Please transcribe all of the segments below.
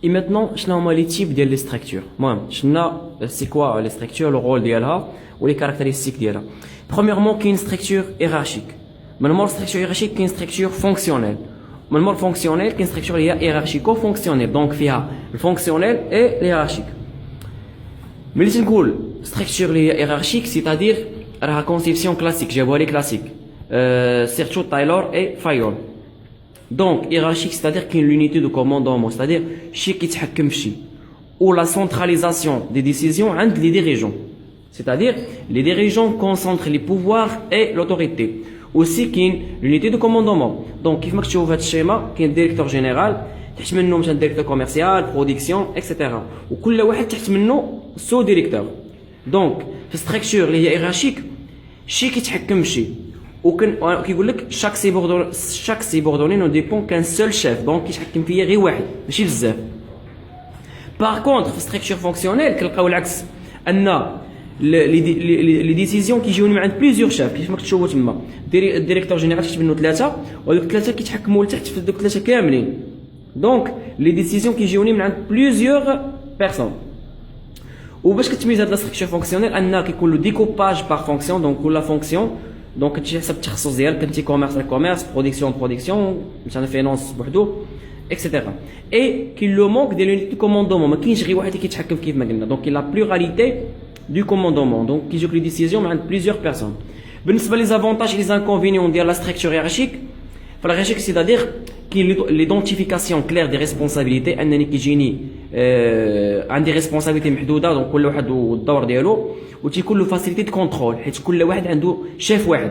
Et maintenant, شنو هما les types ديال les structures. المهم شنو c'est quoi les structures, le rôle ديالها و les caractéristiques ديالها. Premièrement, كاين structure hiérarchique. من مور structure hiérarchique كاين structure fonctionnelle. من مور fonctionnelle كاين structure اللي هي hiérarchico-fonctionnelle. Donc فيها الفونكسيونيل et الhiérarchique. ملي تنقول structure اللي هي hiérarchique, c'est-à-dire راها conception classique, جابوها لي classique. Surtout Taylor et Fayol. Donc hiérarchique, c'est-à-dire qu'il y a l'unité de commandement, c'est-à-dire شي كيتحكم في شي. Ou la centralisation des décisions عند les dirigeants. C'est-à-dire les dirigeants concentrent les pouvoirs et l'autorité. Aussi qu'il y a l'unité de commandement. Donc كيف ما كتشوفوا في هذا الشيما كاين الديريكتور جينيرال تحت منه مثلا ديريكتور كوميرسيال برودكسيون اكسيتيرا وكل واحد تحت منه سو ديريكتور. دونك في ستراكشور اللي هي ايرارشيك شي كيتحكم في شي كيقول لك chaque subordonné ne dépend qu'un seul chef, donc كيتحكم فيا غير واحد ماشي بزاف. Par contre في structure fonctionnelle كنلقاو العكس, ان les décisions كيجيو من عند plusieurs chefs كيف ما كتشوفوا تما الديريكتور جينيرال تحت منه ثلاثه ودوك الثلاثه كيتحكموا لتحت في دوك الثلاثه كاملين. دونك لي ديسيزيون كيجيوني من عند plusieurs personnes. وباش كتميز هاد لا structure fonctionnelle ان كيكون له découpage par fonction, donc كل fonction دونك كتمشي حسب التخصص ديالك, كنتي كوميرس برودكسيون مثلا فينانس بوحدو اكسيتيرا. اي كاين لو مونك ديال لونيتي دو كوموندومون, ما كاينش غير واحد اللي كيتحكم كيف ما قلنا. دونك كاين لا بلوراليتي دو كوموندومون, دونك كيجيوك لي ديسيزيون من عند بليزيور بيرسون. بالنسبه لي زافونتاج لي زانكونفينيون ديال لا ستركتور هيرارشيك, فلا هيرارشيك سيتادير كاين ليدونتيفيكاسيون كلير دي ريسبونسابيلتي, انني كيجيني عندي ريسبونسابيلتي محدوده, دونك كل واحد والدور ديالو, وتيكون له فاسيليتي دو كونترول حيت كل واحد عنده شيف واحد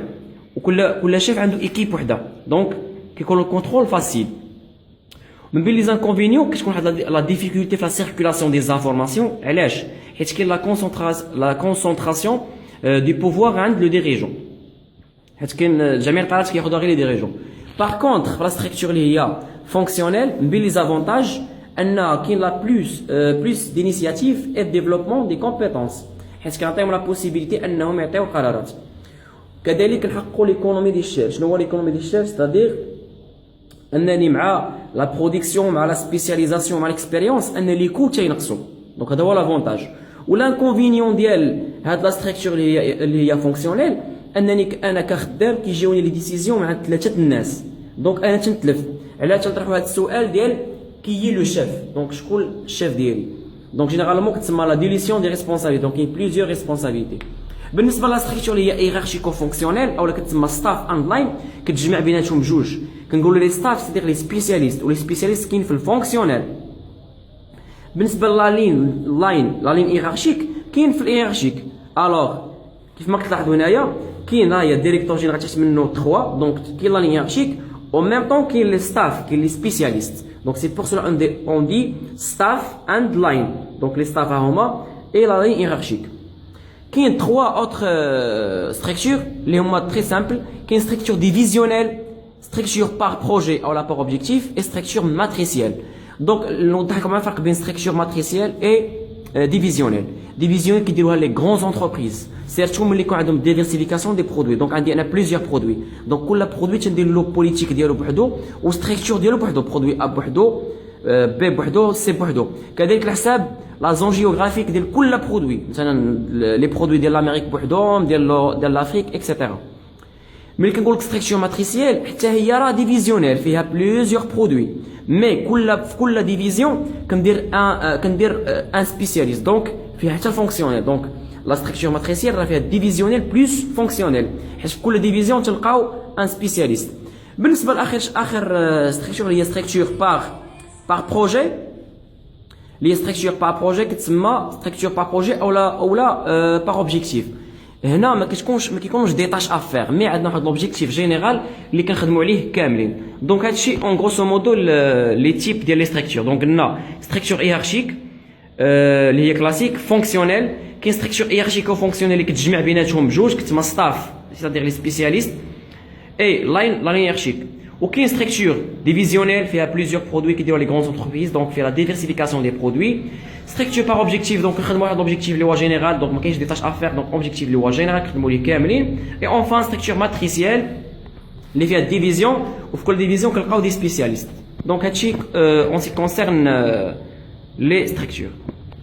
وكل شيف عنده ايكيب وحده, دونك كيكون له كونترول فاسيل. من بين لي زانكونفينيون كتكون واحد لا ديفيكولتي في لا سيركولاسيون دي زانفورماسيون. علاش؟ حيت كاين لا كونسونطراسيون دو بوفوار عند لو ديريجون, حيت كاين جميع القرارات كياخذوها غير لي ديريجون. باغ كونطخ في لا ستركتور اللي هي فونكسيونيل من بين لي زافونتاج ان كاين لا بلوس دينيسياتيف اي ديفلوبمون دي كومبيتونس, حيت كنعطيهم لا بوسيبيليتي انهم يعطيو القرارات. كذلك نحققوا ليكونومي ديال الشير. شنو هو ليكونومي ديال الشير؟ ستادير انني مع لا برودكسيون مع لا سبيسياليزاسيون مع ليكسبيريونس ان لي كو تينقصوا. دونك هذا هو لافونتاج. والانكونفينيون ديال هاد لا ستركتور اللي هي فونكسيونيل انني انا كخدام كيجيوني لي ديسيزيون مع ثلاثه الناس, دونك انا تنتلف. علاش تنطرحوا هذا السؤال ديال كي لو شيف, دونك شكون الشيف ديالي؟ دونك جينيرالمون كتسمى لا ديليسيون دي ريسبونسابيلتي, دونك كاين بليزيور ريسبونسابيلتي. بالنسبه لا ستركتور اللي هي ايرارشيكو فونكسيونيل اولا كتسمى ستاف اند لاين, كتجمع بيناتهم بجوج. كنقولوا لي ستاف سيدير لي سبيسياليست, ولي سبيسياليست كاين في الفونكسيونيل. بالنسبه لا لين ايرارشيك كاين في الايرارشيك. الوغ كيف ما كتلاحظوا هنايا كاين هاهي الديريكتور جينيرال تحت منه 3, دونك كاين لا لين ايرارشيك او ميم طون كاين لي ستاف, كاين لي سبيسياليست. دونك سي بور سولا اون دي ستاف اند لاين, دونك لي ستاف هما اي لا لين ايرارشيك. كاين 3 اوتر ستركتور اللي هما تري سامبل. كاين ستركتور ديفيزيونيل, ستركتور بار بروجي او لا بار اوبجيكتيف, اي ستركتور ماتريسيال. دونك نوضح لكم الفرق بين ستركتور ماتريسيال اي ديفيزيونيل. ديفيزيونيل كيديروها لي غران انتربريز, سيرتو ملي يكون عندهم ديفيرسيفيكاسيون دي برودوي. دونك عندي انا بليزيور برودوي, دونك كل برودوي تندير له بوليتيك ديالو بوحدو وستركتور ديالو بوحدو, برودوي ا بوحدو, بي بوحدو, سي بوحدو. كذلك الحساب لا زون جيوغرافيك ديال كل برودوي, مثلا لي برودوي ديال لامريك بوحدهم, ديال لافريك اكسيتيرا. ملي كنقول لك ستركتور ماتريسيال حتى هي راه ديفيزيونيل فيها بليزيور برودوي, مي كل ديفيزيون كندير ان سبيسياليست, دونك فيها حتى فونكسيونيل. دونك لا ستركتور ماتريسيال راه فيها ديفيزيونيل بلس فونكسيونيل, حيت في كل ديفيزيون تلقاو ان سبيسياليست. بالنسبه لاخر ستركتور هي ستركتور بار بروجي, لي ستركتور بار بروجي كتسمى ستركتور بار بروجي اولا بار اوبجيكتيف. هنا ما كيكونوش دي تاش افير, مي عندنا واحد لوبجيكتيف جينيرال اللي كنخدموا عليه كاملين. دونك هادشي اون غروسو مودو لي تيب ديال لي ستركتور. دونك قلنا ستركتور ايرارشيك اللي هي كلاسيك, فونكسيونيل كاين ستركتور ايرارشيكو فونكسيونيل اللي كتجمع بيناتهم بجوج كتسمى ستاف, سيتادير لي سبيسياليست, اي لاين ايرارشيك. وكاين ستركتور ديفيزيونيل فيها بليزيور برودوي كيديروا لي غران انتربريز, دونك فيها لا ديفيرسيفيكاسيون دي برودوي. ستركتور بار اوبجيكتيف, دونك نخدموا واحد لوبجيكتيف اللي هو جينيرال, دونك ما كاينش دي تاش افير, دونك اوبجيكتيف اللي هو جينيرال كنخدموا ليه كاملين. اي اونفان ستركتور ماتريسيال اللي فيها ديفيزيون, وفي كل ديفيزيون كنلقاو دي سبيسياليست. دونك هادشي اون سي كونسيرن les structures.